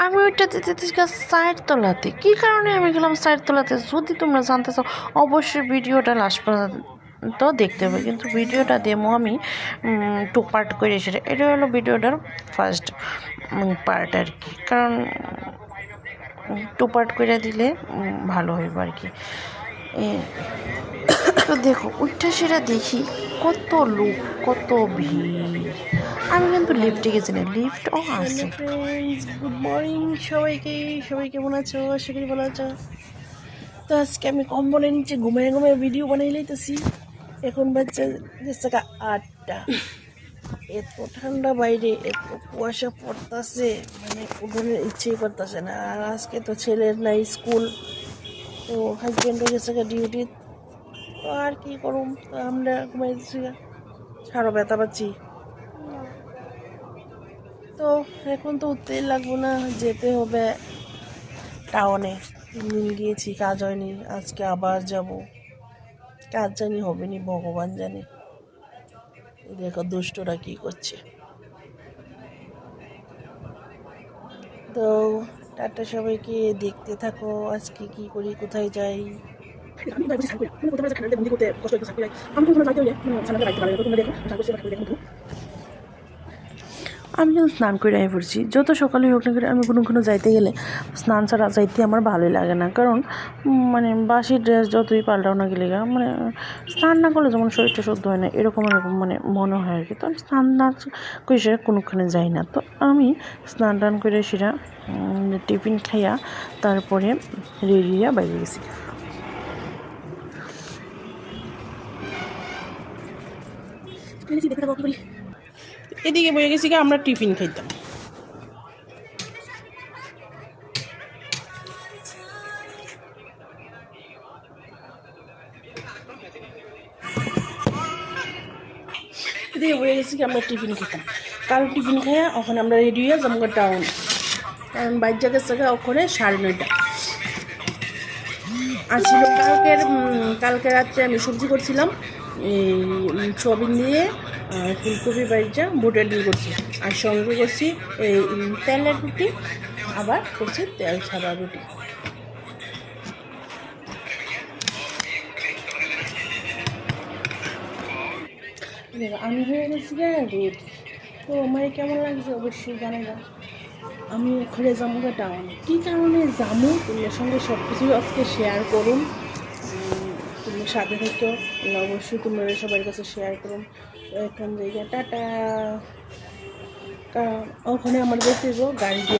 আমি ওইটা দিতে সাইড তলাতে। কী কারণে আমি গেলাম সাইড তলাতে, যদি তোমরা জানতে চাও অবশ্যই ভিডিওটা লাস্ট পর্যন্ত দেখতে হবে। কিন্তু ভিডিওটা দেবো আমি টু পার্ট করে, সেটা এটা হলো ভিডিওটার ফার্স্ট পার্ট আর কি, কারণ টু পার্ট করে দিলে ভালো হইব আর কি। তো দেখো ওইটা সেটা দেখি কত লোক, কত ভিড়। আমি কিন্তু লিফটে গেছিলাম, লিফটও আছে। ফ্রেন্ডস, গুড মর্নিং সবাইকে। সবাই কেমন আছো? আশা করি ভালো আছো। তো আজকে আমি কম্বলের নিচে ঘুমিয়ে ঘুমিয়ে ভিডিও বানাই লাইতেছি। এখন বাচ্চা 8টা। এত ঠান্ডা বাইরে, এত কুয়াশা পড়তেছে, মানে উঠোনের ইচ্ছেই করতেছে না। আর আজকে তো ছেলের নাই স্কুল, তো হাজব্যান্ডও গেছে ডিউটি। তো আর কি করুম, তো আমরা ঘুমাইতেছি, ছাড়ো ব্যথা পাচ্ছি। তো এখন তো উঠতেই লাগবো না, যেতে হবে টাউনে। 3 দিন গিয়েছি, কাজ হয়নি, আজকে আবার যাব। কাজ জানি হবে নি, ভগবান জানে। দেখো দুষ্টরা কি করছে। তো টাটা সবাইকে, দেখতে থাকো আজকে কি করি, কোথায় যাই। আমি কিন্তু স্নান করে আই পড়ছি, যত সকালে হোক না করে আমি কোনো যাইতে গেলে স্নান ছাড়া যাইতে আমার ভালোই লাগে না। কারণ মানে বাসি ড্রেস যতই পাল্টাও না গেলে, মানে স্নান না করলে যেমন শরীরটা শুদ্ধ হয় না, এরকম মানে মনে হয় আর কি। তো আমি স্নান না করে সেটা কোনোখানে যাই না। তো আমি স্নান টান করে সেটা টিফিন খাইয়া তারপরে রেডিয়া বাইরে গেছি। এদিকে বয়ে গেছি, আমরা টিফিন খাইতাম। এদিকে বয়ে গেছি, আমরা টিফিন খেতাম। কাল টিফিন খাইয়া ওখানে আমরা রেডি হয়ে যাবো টাউন। কারণ বাইর জায়গার থেকে ওখানে 9:30 আসছিল। কালকে রাত্রে আমি সবজি করছিলাম, এই সয়াবিন দিয়ে ফুলকপি বাইজা বুটের ডিম করছি, আর সঙ্গে করছি এই তেলের রুটি, আবার করছি তেল ছাড়া রুটি। আমি হয়ে গেছি রেডি। তো আমার কেমন লাগছে অবশ্যই জানাইবা। আমি ওখানে যাবো টাউন। কী কারণে যাবো তোমার সঙ্গে সব কিছুই আজকে শেয়ার করুন। তুমি সাথে থেকেও অবশ্যই তোমরা সবার কাছে শেয়ার করুন। এখন জায়গা টাটা। কারণ ওখানে আমার দেখতে গাড়ি